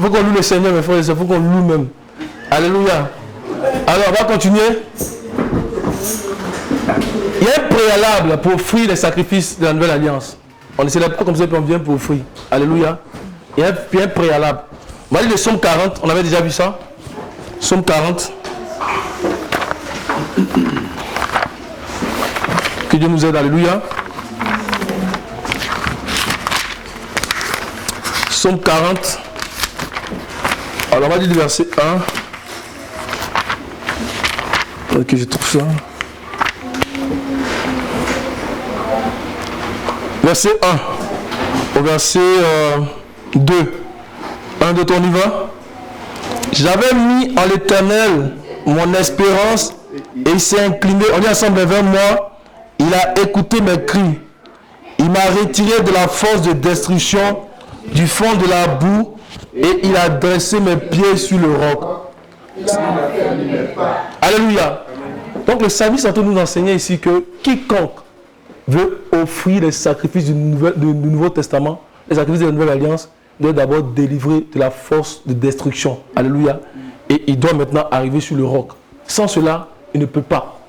faut qu'on loue le Seigneur, mes frères et sœurs, il faut qu'on loue même. Alléluia. Alors, on va continuer. Il y a un préalable pour offrir les sacrifices de la nouvelle alliance. On ne célèbre pas comme ça, puis on vient pour offrir. Alléluia. Il y a un préalable. On va lire le psaume 40. On avait déjà vu ça. Psaume 40. Que Dieu nous aide. Alléluia. Psaume 40. Alors, on va lire le verset 1. Ok, je trouve ça. Verset 1 au verset 2. 1, 2, 3, on y va. J'avais mis en l'Éternel mon espérance et il s'est incliné, on est ensemble vers moi, il a écouté mes cris. Il m'a retiré de la force de destruction, du fond de la boue, et il a dressé mes pieds sur le roc. Alléluia. Donc le service est en train de nous enseigner ici que quiconque veut offrir les sacrifices du Nouveau Testament, les sacrifices de la Nouvelle Alliance, doit d'abord délivrer de la force de destruction. Alléluia. Et il doit maintenant arriver sur le roc. Sans cela, il ne peut pas.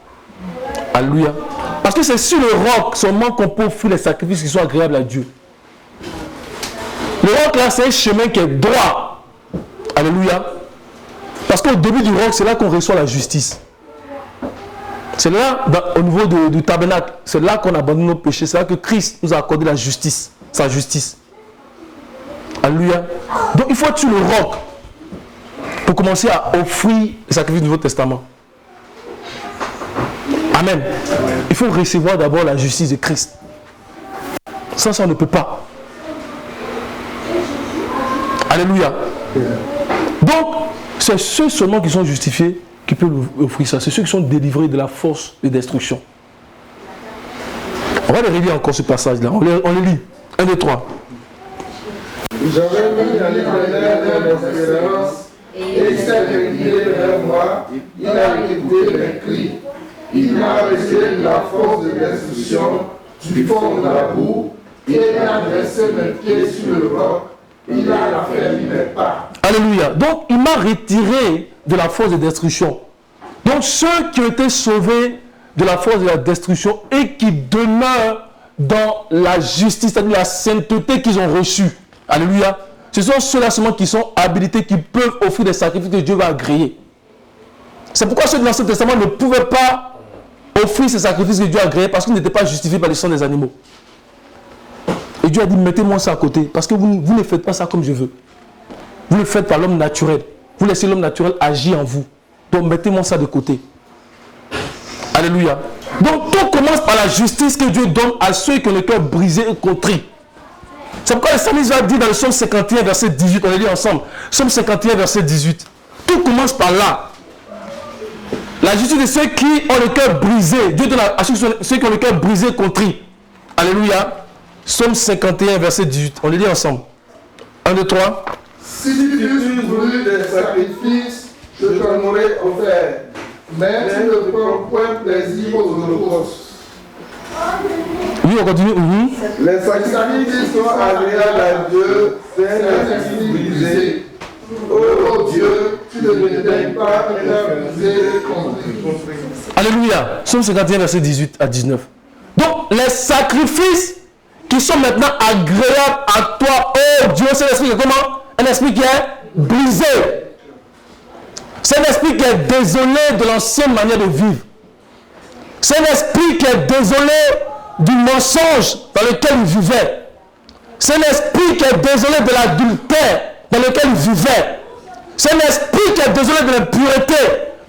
Alléluia. Parce que c'est sur le roc seulement qu'on peut offrir les sacrifices qui sont agréables à Dieu. Le roc là, c'est un chemin qui est droit. Alléluia. Parce qu'au début du roc, c'est là qu'on reçoit la justice. C'est là, au niveau du tabernacle, c'est là qu'on abandonne nos péchés. C'est là que Christ nous a accordé la justice, sa justice. Alléluia. Donc il faut être sur le roc pour commencer à offrir les sacrifices du Nouveau Testament. Amen. Il faut recevoir d'abord la justice de Christ. Sans ça, on ne peut pas. Alléluia. Donc, c'est ceux seulement qui sont justifiés qui peuvent offrir ça. C'est ceux qui sont délivrés de la force de destruction. On va les relire encore ce passage-là. On les lit. 1, 2, 3. J'avais mis dans l'Éternel mon espérance, et il s'est incliné vers moi, il a écouté mes cris, il m'a retiré de la force de destruction, du fond de la boue, et il a dressé mes pieds sur le roc, il a affermi mes pas. Alléluia. Donc, il m'a retiré de la force de destruction. Donc, ceux qui ont été sauvés de la force de la destruction et qui demeurent dans la justice, c'est-à-dire la sainteté qu'ils ont reçue. Alléluia. Ce sont ceux-là seulement qui sont habilités, qui peuvent offrir des sacrifices que Dieu va agréer. C'est pourquoi ceux de l'Ancien Testament ne pouvaient pas offrir ces sacrifices que Dieu a agréés parce qu'ils n'étaient pas justifiés par le sang des animaux. Et Dieu a dit, mettez-moi ça à côté, parce que vous ne faites pas ça comme je veux. Vous le faites par l'homme naturel. Vous laissez l'homme naturel agir en vous. Donc mettez-moi ça de côté. Alléluia. Donc tout commence par la justice que Dieu donne à ceux qui ont le cœur brisé et contrit. C'est pourquoi le psalmiste va dire dans le psaume 51, verset 18, on l'a dit ensemble. Psaume 51, verset 18. Tout commence par là. La justice de ceux qui ont le cœur brisé. Dieu donne à ceux qui ont le cœur brisé et contrit. Alléluia. Psaume 51, verset 18. On les dit ensemble. 1, 2, 3. Si tu eusses voulu des sacrifices, je t'en aurais offert. Mais tu ne prends point plaisir aux holocaustes. Oui, on continue. Les sacrifices sont agréables à Dieu, c'est un esprit brisé. Oh Dieu, tu ne me dédaignes pas un cœur brisé et contrit. Alléluia. Psaume 51, verset 18 à 19. Donc, les sacrifices qui sont maintenant agréables à toi, oh Dieu, c'est l'esprit qui est comment? Un esprit qui est brisé. C'est un esprit qui est désolé de l'ancienne manière de vivre. C'est un esprit qui est désolé du mensonge dans lequel il vivait. C'est un esprit qui est désolé de l'adultère dans lequel il vivait. C'est un esprit qui est désolé de l'impureté,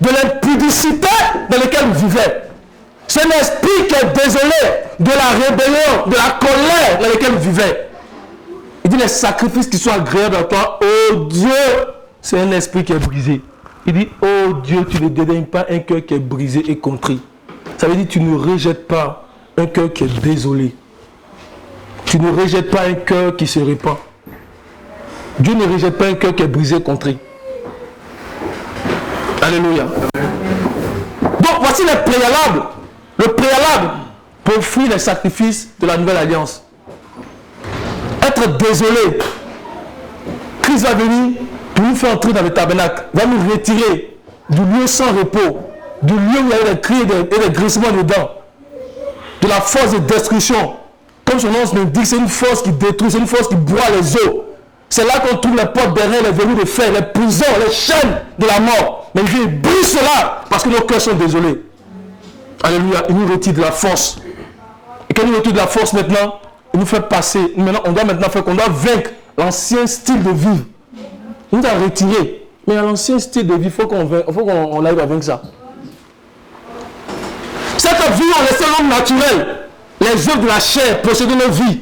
de l'impudicité dans lequel il vivait. C'est un esprit qui est désolé de la rébellion, de la colère dans laquelle il vivait. Il dit les sacrifices qui sont agréables à toi, oh Dieu, c'est un esprit qui est brisé. Il dit, oh Dieu, tu ne dédaignes pas un cœur qui est brisé et contrit. Ça veut dire tu ne rejettes pas un cœur qui est désolé. Tu ne rejettes pas un cœur qui se répand. Dieu ne rejette pas un cœur qui est brisé et contrit. Alléluia. Donc voici les préalables. Le préalable pour offrir les sacrifices de la nouvelle alliance. Être désolé. Christ va venir pour nous faire entrer dans le tabernacle, va nous retirer du lieu sans repos, du lieu où il y a des cris et des grincements dedans, de la force de destruction. Comme son nom l'indique, c'est une force qui détruit, c'est une force qui broie les os. C'est là qu'on trouve les portes derrière, les verrous de fer, les prisons, les chaînes de la mort. Mais il brise cela parce que nos cœurs sont désolés. Alléluia, il nous retire de la force. Et quand il nous retire de la force maintenant, il nous fait passer. Maintenant, on doit maintenant faire qu'on doit vaincre l'ancien style de vie. Il nous a retiré. Mais à l'ancien style de vie, il faut qu'on arrive à vaincre ça. Cette vie, on laisse l'homme naturel, les œuvres de la chair posséder nos vies.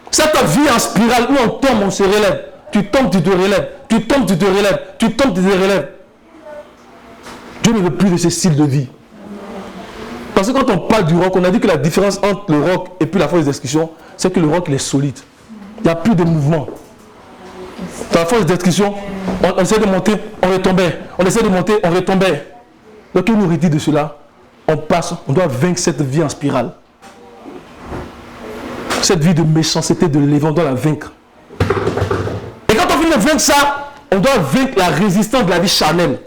Cette vie en spirale où on tombe, on se relève. Tu tombes, tu te relèves. Tu tombes, tu te relèves. Tu tombes, tu te relèves. Dieu ne veut plus de ce style de vie. Parce que quand on parle du roc, on a dit que la différence entre le roc et puis la force d'exécution, c'est que le roc il est solide. Il n'y a plus de mouvement. Dans la force d'exécution, on essaie de monter, on retombait. On essaie de monter, on retombait. Donc il nous redit de cela. On passe, on doit vaincre cette vie en spirale. Cette vie de méchanceté, de l'évangile, on doit la vaincre. Et quand on finit de vaincre ça, on doit vaincre la résistance de la vie charnelle.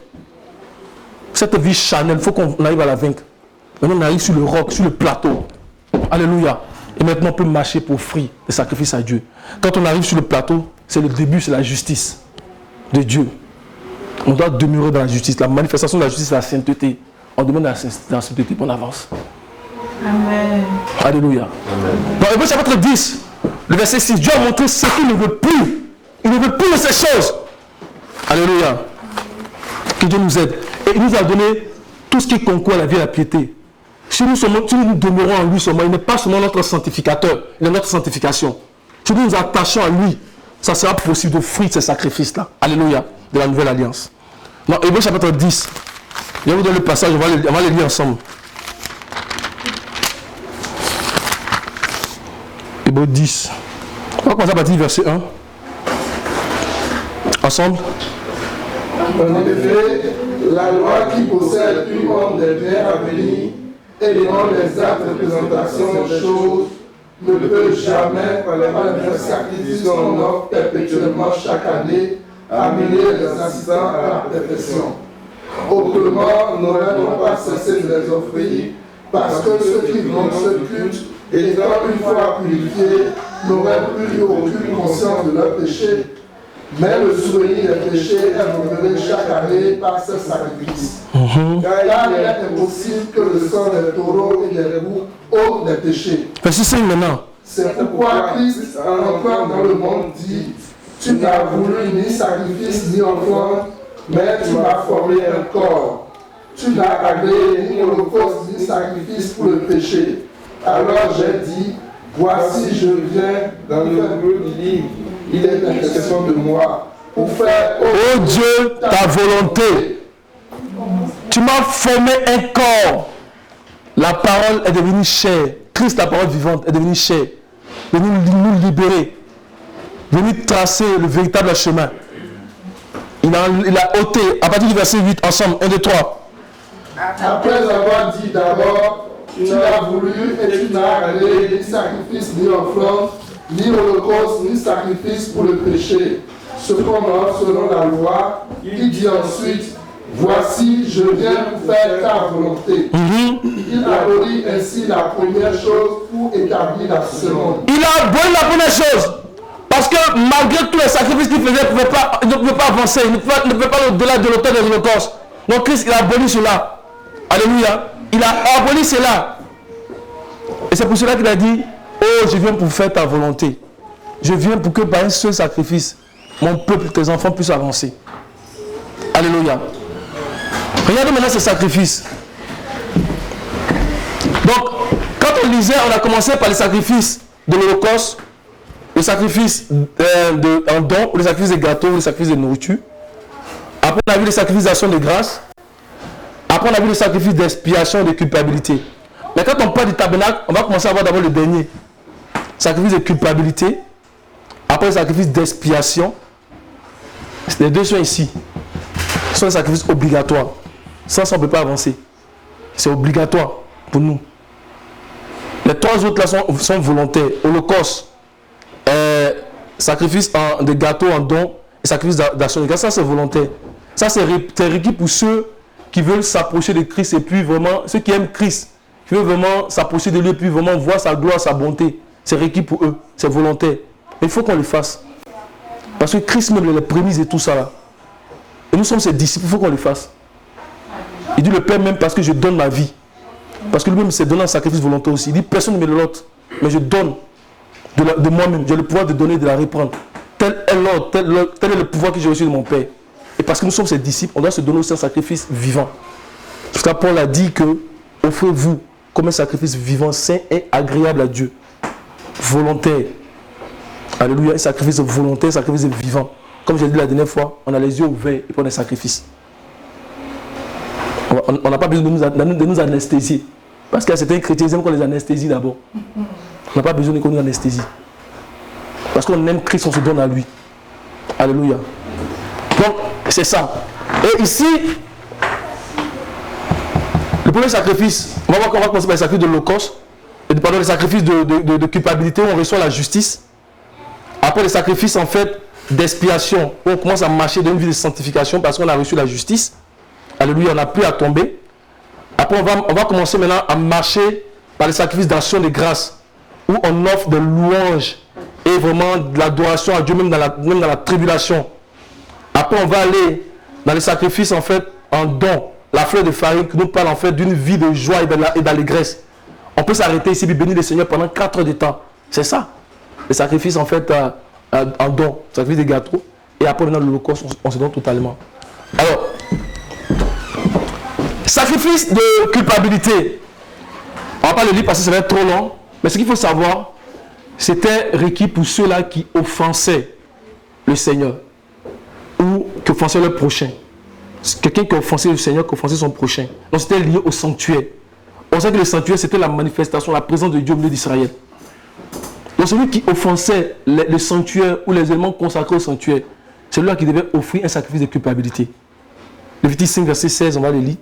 Cette vie charnelle, il faut qu'on arrive à la vaincre. Maintenant, on arrive sur le roc, sur le plateau. Alléluia. Et maintenant, on peut marcher pour offrir des sacrifices à Dieu. Quand on arrive sur le plateau, c'est le début, c'est la justice de Dieu. On doit demeurer dans la justice. La manifestation de la justice, c'est la sainteté. On demande dans la sainteté, on avance. Amen. Alléluia. Dans Hébreux chapitre 10, le verset 6, Dieu a montré ce qu'il ne veut plus. Il ne veut plus de ces choses. Alléluia. Que Dieu nous aide. Et il nous a donné tout ce qui concourt à la vie et à la piété. Si nous demeurons en lui seulement, il n'est pas seulement notre sanctificateur, il est notre sanctification. Si nous nous attachons à lui, ça sera possible d'offrir ces sacrifices-là. Alléluia. De la nouvelle alliance. Dans Hébreux chapitre 10, je vais vous donner le passage, on va les lire ensemble. Hébreux 10. On va commencer à partir du verset 1. Ensemble. En effet, la loi qui possède une forme des biens à venir et non les actes de représentation des choses ne peut jamais, par les mêmes sacrifices qu'on offre perpétuellement chaque année, amener les assistants à la perfection. Autrement, n'aurait-on pas cessé de les offrir, parce que ceux qui rendent ce culte, étant une fois purifiés, n'auraient plus aucune conscience de leur péché. Mais le souvenir des péchés est renouvelé chaque année par ce sacrifice. Car il est impossible que le sang des taureaux et des boucs ôte des péchés. Verset 5 maintenant. C'est pourquoi Christ, en entrant dans le monde, dit: tu n'as voulu ni sacrifice ni offrande, mais tu m'as formé un corps. Tu n'as agréé ni holocauste ni sacrifice pour le péché. Alors j'ai dit: voici, je viens. Dans le livre du livre, il est une question de moi pour faire, ô Dieu, ta volonté. Tu m'as formé un corps. La parole est devenue chair. Christ, la parole vivante, est devenue chair. Venu nous libérer. Venu tracer le véritable chemin. Il a ôté, à partir du verset 8, ensemble, 1, 2, 3. Après avoir dit d'abord: tu n'as voulu et tu n'as agréé ni sacrifice ni offrande, ni holocauste, ni sacrifice pour le péché, cependant selon la loi, il dit ensuite: voici, je viens pour faire ta volonté. Il abolit ainsi la première chose pour établir la seconde. Il a aboli la première chose. Parce que malgré tous les sacrifices qu'il faisait, il ne pouvait pas avancer. Il ne pouvait pas au-delà de l'autel des holocaustes. Donc Christ, il a aboli cela. Alléluia. Il a aboli cela. Et c'est pour cela qu'il a dit: oh, je viens pour faire ta volonté. Je viens pour que par un seul sacrifice, mon peuple, tes enfants puissent avancer. Alléluia. Regardez maintenant ce sacrifice. Donc, quand on lisait, on a commencé par les sacrifices de l'Holocauste, le sacrifice en don, le sacrifice des gâteaux, le sacrifice de nourriture. Après, on a vu le sacrifice d'action de grâce. Après, on a vu le sacrifice d'expiation et de culpabilité. Mais quand on parle du tabernacle, on va commencer à voir d'abord le dernier. Sacrifice de culpabilité. Après, le sacrifice d'expiation. Les deux sont ici. Ce sont des sacrifices obligatoires. Sans ça, on ne peut pas avancer. C'est obligatoire pour nous. Les trois autres là sont volontaires. Holocauste, sacrifice de gâteau en don et sacrifice d'action de grâce, ça c'est volontaire. Ça c'est requis pour ceux qui veulent s'approcher de Christ et puis vraiment, ceux qui aiment Christ, qui veulent vraiment s'approcher de lui et puis vraiment voir sa gloire, sa bonté. C'est requis pour eux, c'est volontaire. Mais il faut qu'on le fasse. Parce que Christ même les prémices et tout ça là. Et nous sommes ses disciples, il faut qu'on le fasse. Il dit le Père même parce que je donne ma vie. Parce que lui-même s'est donné un sacrifice volontaire aussi. Il dit personne ne me l'autre, mais je donne de moi-même. J'ai le pouvoir de donner et de la reprendre. Tel est l'ordre, tel est le pouvoir que j'ai reçu de mon Père. Et parce que nous sommes ses disciples, on doit se donner aussi un sacrifice vivant. Parce que Paul a dit que offrez-vous comme un sacrifice vivant, saint et agréable à Dieu. Volontaire. Alléluia, un sacrifice volontaire, un sacrifice vivant. Comme j'ai dit la dernière fois, on a les yeux ouverts et puis on a un sacrifice. On n'a pas besoin de nous anesthésier. Parce qu'il y a certains chrétiens qui aiment qu'on les anesthésie d'abord. On n'a pas besoin qu'on nous anesthésie. Parce qu'on aime Christ, on se donne à lui. Alléluia. Donc, c'est ça. Et ici, le premier sacrifice, on va commencer par le sacrifice de l'Holocauste. Pardon, le sacrifice de culpabilité où on reçoit la justice. Après le sacrifice en fait d'expiation, où on commence à marcher dans une vie de sanctification parce qu'on a reçu la justice. Alléluia, on n'a plus à tomber. Après, on va commencer maintenant à marcher par le sacrifice d'action de grâce, où on offre de louanges et vraiment de l'adoration à Dieu, même dans la tribulation. Après, on va aller dans les sacrifices en fait en don, la fleur de farine qui nous parle en fait d'une vie de joie et d'allégresse. On peut s'arrêter ici et bénir le Seigneur pendant 4 heures de temps. C'est ça. Le sacrifice en fait en don, sacrifice des gâteaux. Et après, dans l'Holocauste, on se donne totalement. Alors, sacrifice de culpabilité. On ne va pas le lire parce que ça va être trop long. Mais ce qu'il faut savoir, c'était requis pour ceux-là qui offensaient le Seigneur. Ou qui offensaient le prochain. Quelqu'un qui offensait le Seigneur, qui offensait son prochain. Donc c'était lié au sanctuaire. On sait que le sanctuaire, c'était la manifestation, la présence de Dieu au milieu d'Israël. Donc celui qui offensait le sanctuaire ou les éléments consacrés au sanctuaire, c'est celui qui devait offrir un sacrifice de culpabilité. Lévitique 5, verset 16, on va le lire.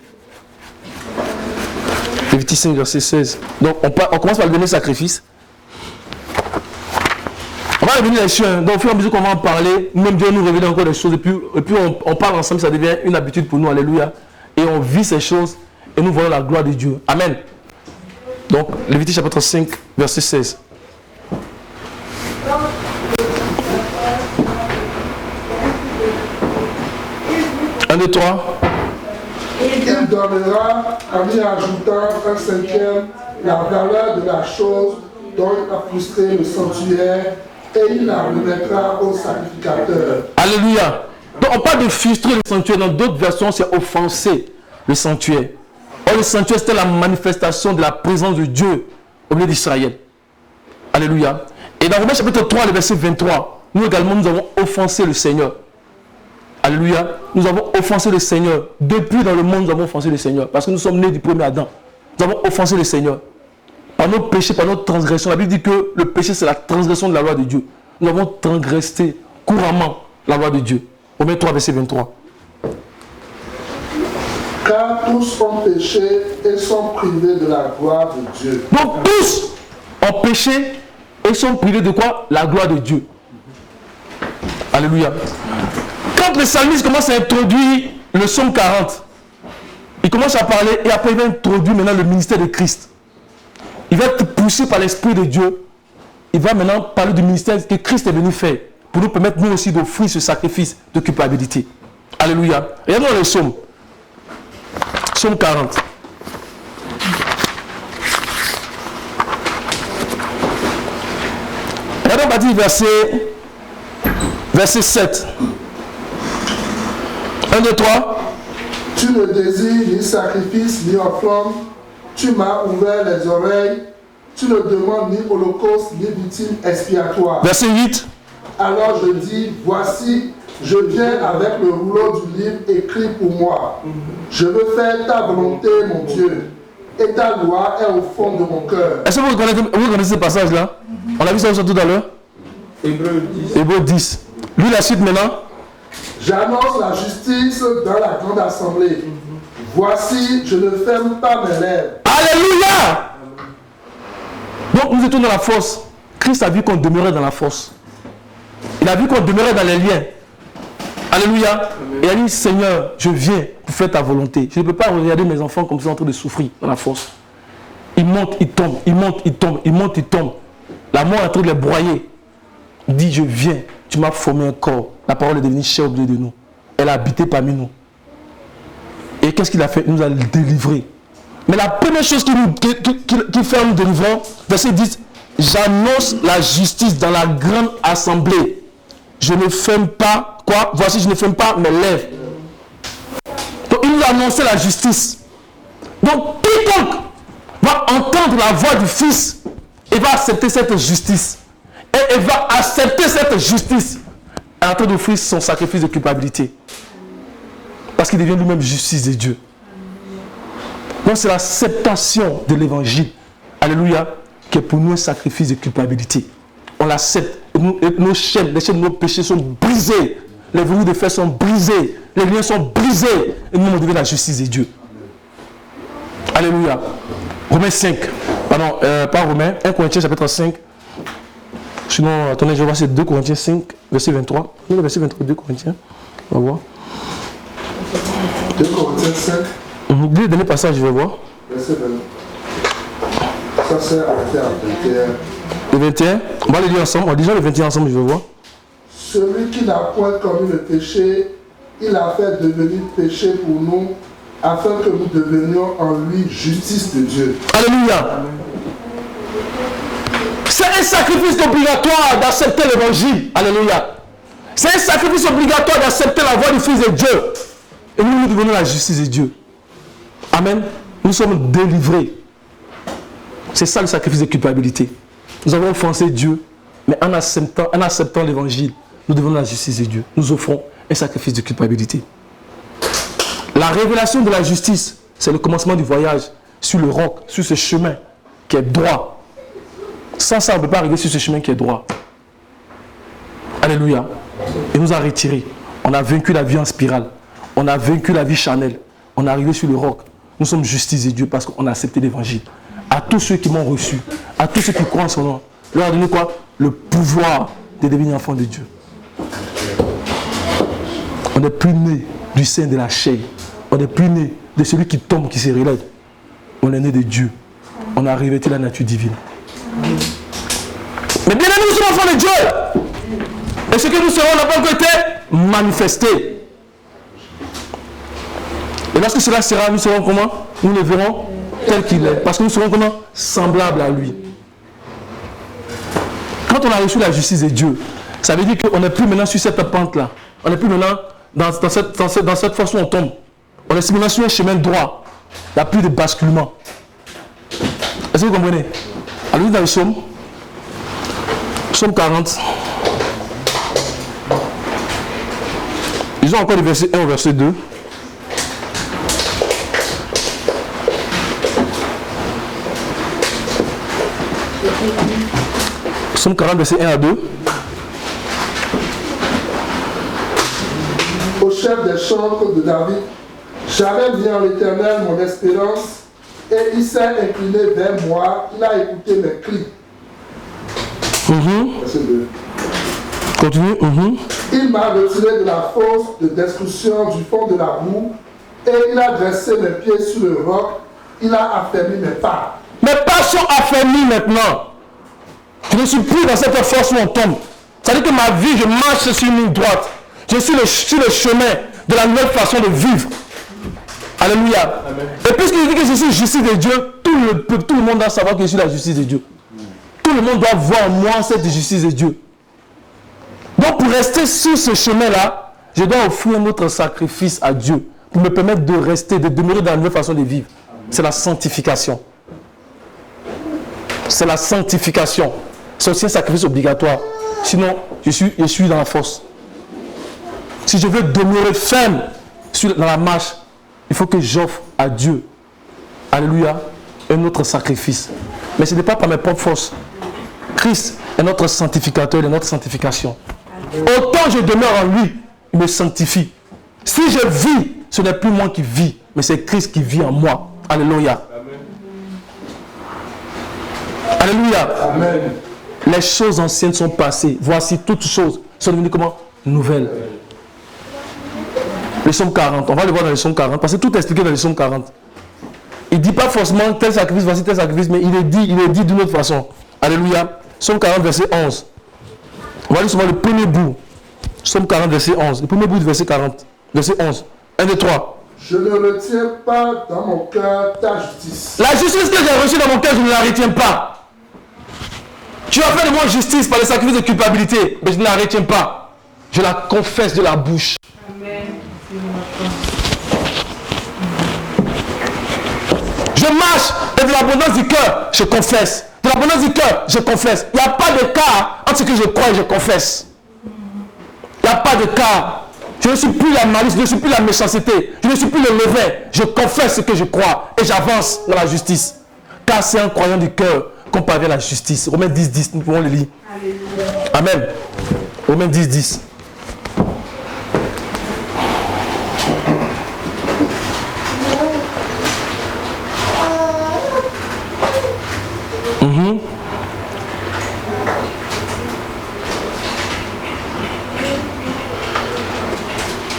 Lévitique 5, verset 16. Donc on commence par le dernier sacrifice. On va revenir là-dessus. Donc au fur et à mesure qu'on va en parler, même Dieu nous révèle encore des choses. Et puis on parle ensemble, ça devient une habitude pour nous. Alléluia. Et on vit ces choses et nous voyons la gloire de Dieu. Amen. Donc Lévitique chapitre 5, verset 16. Un, deux, trois. Il donnera, en y ajoutant un cinquième, la valeur de la chose dont il a frustré le sanctuaire et il la remettra au sacrificateur. Alléluia. Donc on parle de frustrer le sanctuaire. Dans d'autres versions, c'est offenser le sanctuaire. Or, le sanctuaire, c'était la manifestation de la présence de Dieu au milieu d'Israël. Alléluia. Et dans Romains chapitre 3, le verset 23, nous également, nous avons offensé le Seigneur. Alléluia. Nous avons offensé le Seigneur. Depuis dans le monde, nous avons offensé le Seigneur. Parce que nous sommes nés du premier Adam. Nous avons offensé le Seigneur. Par nos péchés, par notre transgression. La Bible dit que le péché, c'est la transgression de la loi de Dieu. Nous avons transgressé couramment la loi de Dieu. Romains 3, verset 23. Car tous ont péché et sont privés de la gloire de Dieu. Donc tous ont péché et sont privés de quoi? La gloire de Dieu. Alléluia. Quand le psalmiste commence à introduire le psaume 40, il commence à parler et après il va introduire maintenant le ministère de Christ. Il va être poussé par l'Esprit de Dieu. Il va maintenant parler du ministère que Christ est venu faire pour nous permettre nous aussi d'offrir ce sacrifice de culpabilité. Alléluia. Regardons le psaume. Psaume 40. Regardons à partir du verset 7. 1, 2, 3. Tu ne désires ni sacrifice ni offrande. Tu m'as ouvert les oreilles. Tu ne demandes ni holocauste ni victime expiatoire. Verset 8. Alors je dis, voici, je viens avec le rouleau du livre écrit pour moi. Je veux faire ta volonté, mon Dieu, et ta loi est au fond de mon cœur. Est-ce que vous connaissez ce passage-là? On a vu ça tout à l'heure. Hébreux 10. Hébreux 10. Lui, la suite maintenant. J'annonce la justice dans la grande assemblée. Voici, je ne ferme pas mes lèvres. Alléluia! Donc nous étions dans la force. Christ a vu qu'on demeurait dans la force. Il a vu qu'on demeurait dans les liens. Alléluia. Amen. Et il a dit, Seigneur, je viens pour faire ta volonté. Je ne peux pas regarder mes enfants comme ça en train de souffrir dans la force. Ils montent, ils tombent, ils montent, ils tombent, ils montent, ils tombent. La mort est en train de les broyer. Il dit, je viens, tu m'as formé un corps. La parole est devenue chère au milieu de nous. Elle a habité parmi nous. Et qu'est-ce qu'il a fait? Il nous a délivrés. Mais la première chose qu'il fait en nous délivrant, verset 10, j'annonce la justice dans la grande assemblée. Je ne ferme pas, quoi? Voici, je ne ferme pas mes lèvres. Donc, il nous a annoncé la justice. Donc, quiconque va entendre la voix du Fils et va accepter cette justice. Et il va accepter cette justice en train d'offrir son sacrifice de culpabilité. Parce qu'il devient lui-même justice de Dieu. Donc, c'est l'acceptation de l'évangile. Alléluia. Qui est pour nous un sacrifice de culpabilité. On l'accepte. Nos chaînes, les chaînes de nos péchés sont brisées. Les verrous de fer sont brisés. Les liens sont brisés. Et nous, on devient la justice de Dieu. Alléluia. Romains 5. Pardon, pas Romains. 1 Corinthiens chapitre 5. Sinon, attendez, je vais voir, c'est 2 Corinthiens 5, verset 23. Le verset 23, 2 Corinthiens. On va voir. 2 Corinthiens 5. Dis le dernier passage, je vais voir. Verset 23. Ça, c'est arrêté à 21. Le 21, on va le lire ensemble. On va déjà le 21 ensemble, je vais voir. Celui qui n'a point commis le péché, il a fait devenir péché pour nous, afin que nous devenions en lui justice de Dieu. Alléluia. C'est un sacrifice obligatoire d'accepter l'évangile. Alléluia. C'est un sacrifice obligatoire d'accepter la voix du Fils de Dieu. Et nous devenons la justice de Dieu. Amen. Nous sommes délivrés. C'est ça le sacrifice de culpabilité. Nous avons offensé Dieu, mais en acceptant l'évangile, nous devenons la justice de Dieu. Nous offrons un sacrifice de culpabilité. La révélation de la justice, c'est le commencement du voyage sur le roc, sur ce chemin qui est droit. Sans ça, on ne peut pas arriver sur ce chemin qui est droit. Alléluia. Il nous a retirés. On a vaincu la vie en spirale. On a vaincu la vie charnelle. On est arrivé sur le roc. Nous sommes justice de Dieu parce qu'on a accepté l'évangile. À tous ceux qui m'ont reçu, à tous ceux qui croient en son nom, leur a donné quoi? Le pouvoir de devenir enfant de Dieu. On n'est plus né du sein de la chair. On n'est plus né de celui qui tombe, qui se relève. On est né de Dieu. On a revêtu la nature divine. Mais bien aimés, nous sommes enfants de Dieu. Et ce que nous serons n'a pas encore été manifesté. Et lorsque cela sera, nous serons comment? Nous le verrons tel qu'il est. Parce que nous serons comment? Semblables à lui. Quand on a reçu la justice de Dieu, ça veut dire qu'on n'est plus maintenant sur cette pente-là. On n'est plus maintenant dans cette force où on tombe. On est maintenant sur un chemin droit. Il n'y a plus de basculement. Est-ce que vous comprenez? Allons dans le psaume. Psaume 40. Ils ont encore le verset 1 au verset 2. Psaume 40, verset 1 à 2. Au chef des chantres de David, jamais vient l'Éternel mon espérance, et il s'est incliné vers moi, il a écouté mes cris. Verset 2. Continue. Il m'a retiré de la fosse de destruction du fond de la boue, et il a dressé mes pieds sur le roc, il a affermi mes pas. Mes pas sont affermis maintenant. Je ne suis plus dans cette force où on tombe. Ça veut dire que ma vie, je marche sur une ligne droite. Je suis sur le chemin de la nouvelle façon de vivre. Alléluia. Amen. Et puisqu'il dit que je suis justice de Dieu, tout le monde doit savoir que je suis la justice de Dieu. Tout le monde doit voir en moi cette justice de Dieu. Donc pour rester sur ce chemin-là, je dois offrir un autre sacrifice à Dieu pour me permettre de rester, de demeurer dans la nouvelle façon de vivre. C'est la sanctification. C'est la sanctification. C'est aussi un sacrifice obligatoire. Sinon, je suis dans la force. Si je veux demeurer ferme dans la marche, il faut que j'offre à Dieu, alléluia, un autre sacrifice. Mais ce n'est pas par mes propres forces. Christ est notre sanctificateur et notre sanctification. Autant je demeure en lui, il me sanctifie. Si je vis, ce n'est plus moi qui vis, mais c'est Christ qui vit en moi. Alléluia. Alléluia. Amen. Les choses anciennes sont passées. Voici toutes choses sont devenues comment? Nouvelles. Le psaume 40, on va le voir dans le psaume 40, parce que tout est expliqué dans le psaume 40. Il ne dit pas forcément tel sacrifice, voici tel sacrifice, mais il est dit d'une autre façon. Alléluia. Psaume 40, verset 11. On va lire souvent le premier bout. Psaume 40, verset 11. Le premier bout du verset 40. Verset 11. 1, 2, 3. Je ne retiens pas dans mon cœur ta justice. La justice que j'ai reçue dans mon cœur, je ne la retiens pas. Tu as fait de moi justice par le sacrifice de culpabilité, mais je ne la retiens pas. Je la confesse de la bouche. Amen. Je marche et de l'abondance du cœur, je confesse. De l'abondance du cœur, je confesse. Il n'y a pas de cas entre ce que je crois et je confesse. Il n'y a pas de cas. Je ne suis plus la malice, je ne suis plus la méchanceté, je ne suis plus le levain. Je confesse ce que je crois et j'avance dans la justice. Car c'est en croyant du cœur qu'on parvient à la justice. Romains 10, 10, nous pouvons le lire. Amen. Romains 10, 10.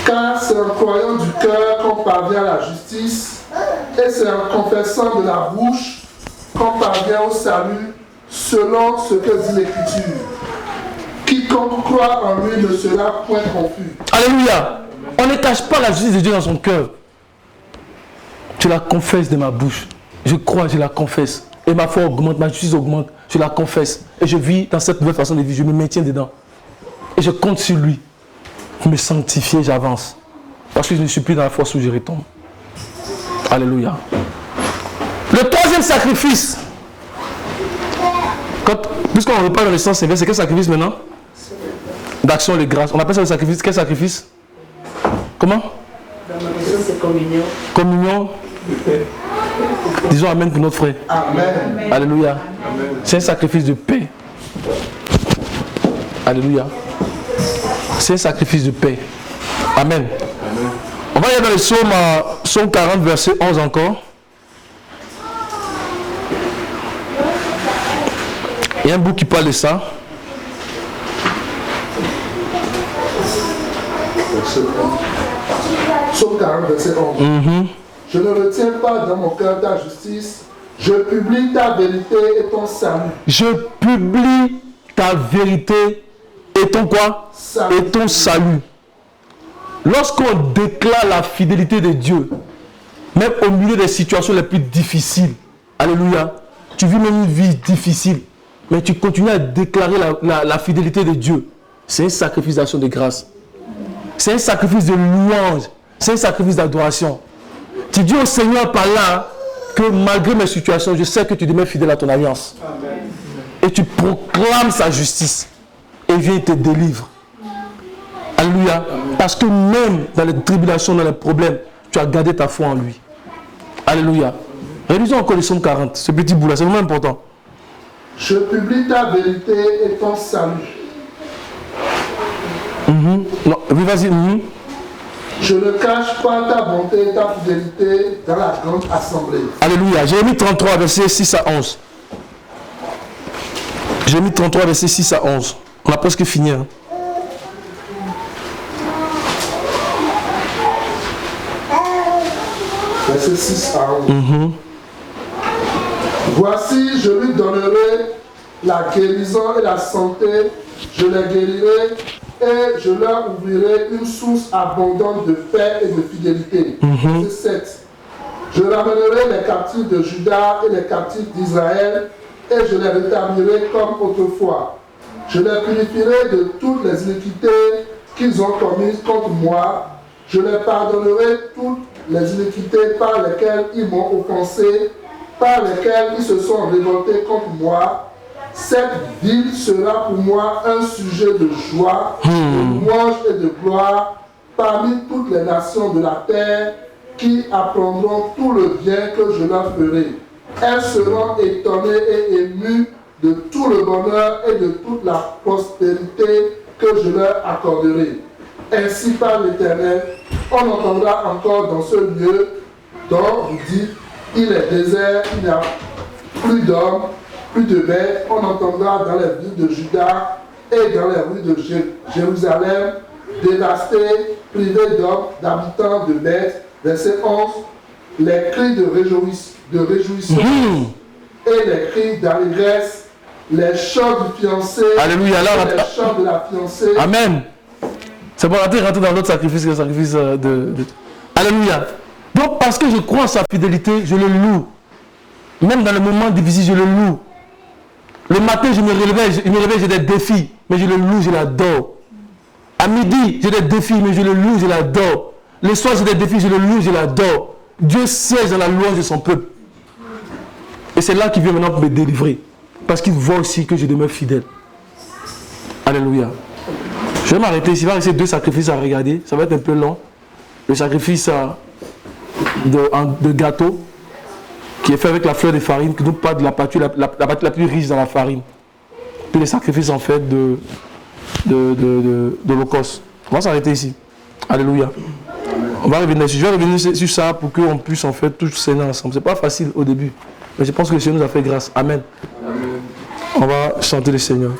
Car c'est en croyant du cœur qu'on parvient à la justice, et c'est en confessant de la bouche qu'on parvient au salut, selon ce que dit l'Écriture. Quiconque croit en lui ne sera point confus. Alléluia. On ne cache pas la justice de Dieu dans son cœur. Je la confesse de ma bouche. Je crois, je la confesse. Et ma foi augmente, ma justice augmente. Je la confesse. Et je vis dans cette nouvelle façon de vivre. Je me maintiens dedans. Et je compte sur lui. Pour me sanctifier, j'avance. Parce que je ne suis plus dans la force où je retombe. Alléluia. Le troisième sacrifice. Puisqu'on reparle dans le sens inverse, c'est quel sacrifice maintenant? D'action et de grâce. On appelle ça le sacrifice. Quel sacrifice? Comment? Dans ma maison, c'est communion. Communion. Disons amen pour notre frère. Amen. Alléluia. C'est un sacrifice de paix. Alléluia. C'est un sacrifice de paix. Amen. On va aller dans le psaume 40, verset 11 encore. Il y a un bout qui parle de ça. Psaume 40, verset 11. Je ne retiens pas dans mon cœur ta justice. Je publie ta vérité et ton salut. Je publie ta vérité et ton quoi? Salut. Et ton salut. Lorsqu'on déclare la fidélité de Dieu, même au milieu des situations les plus difficiles, alléluia, tu vis même une vie difficile, mais tu continues à déclarer la fidélité de Dieu. C'est un sacrifice d'action de grâce. C'est un sacrifice de louange. C'est un sacrifice d'adoration. Tu dis au Seigneur par là que malgré mes situations, je sais que tu demeures fidèle à ton alliance. Amen. Et tu proclames sa justice. Et vient et te délivre. Alléluia. Parce que même dans les tribulations, dans les problèmes, tu as gardé ta foi en lui. Alléluia. Réalisons encore le psaume 40. Ce petit bout là, c'est vraiment important. Je publie ta vérité et ton salut. Non, oui, vas-y. Je ne cache pas ta bonté et ta fidélité dans la grande assemblée. Alléluia. Jérémie 33, verset 6 à 11. Jérémie 33, verset 6 à 11. On a presque fini. Hein. Verset 6 à 11. Voici, je lui donnerai la guérison et la santé. Je les guérirai et je leur ouvrirai une source abondante de paix et de fidélité. Verset 7. Je ramènerai les captifs de Juda et les captifs d'Israël et je les rétablirai comme autrefois. Je les purifierai de toutes les iniquités qu'ils ont commises contre moi. Je les pardonnerai toutes les iniquités par lesquelles ils m'ont offensé, par lesquelles ils se sont révoltés contre moi. Cette ville sera pour moi un sujet de joie, de louange et de gloire parmi toutes les nations de la terre qui apprendront tout le bien que je leur ferai. Elles seront étonnées et émues de tout le bonheur et de toute la prospérité que je leur accorderai. Ainsi par l'Éternel, on entendra encore dans ce lieu dont vous dites, il est désert, il n'y a plus d'hommes, plus de bêtes. On entendra dans les villes de Juda et dans les rues de Jérusalem, dévastées, privées d'hommes, d'habitants, de bêtes. Verset 11, les cris de réjouissance et les cris d'allégresse, les chants du fiancé, Alléluia. Là, et les chants de la fiancée. Amen. C'est bon, rentrer dans l'autre sacrifice, le sacrifice de... Alléluia. Donc, parce que je crois en sa fidélité, je le loue. Même dans les moments difficiles, je le loue. Le matin, je me réveille, j'ai des défis, mais je le loue, je l'adore. À midi, j'ai des défis, mais je le loue, je l'adore. Le soir, j'ai des défis, je le loue, je l'adore. Dieu siège dans la louange de son peuple. Et c'est là qu'il vient maintenant me délivrer. Parce qu'il voit aussi que je demeure fidèle. Alléluia. Je vais m'arrêter ici. Il va rester 2 sacrifices à regarder. Ça va être un peu long. Le sacrifice de gâteau, qui est fait avec la fleur de farine, qui nous parle de la pâture la plus riche dans la farine. Puis les sacrifices en fait de l'Holocauste. On va s'arrêter ici. Alléluia. On va revenir. Je vais revenir sur ça pour qu'on puisse en fait tous s'aimer ensemble. C'est pas facile au début, mais je pense que le Seigneur nous a fait grâce. Amen. Amen. On va chanter le Seigneur.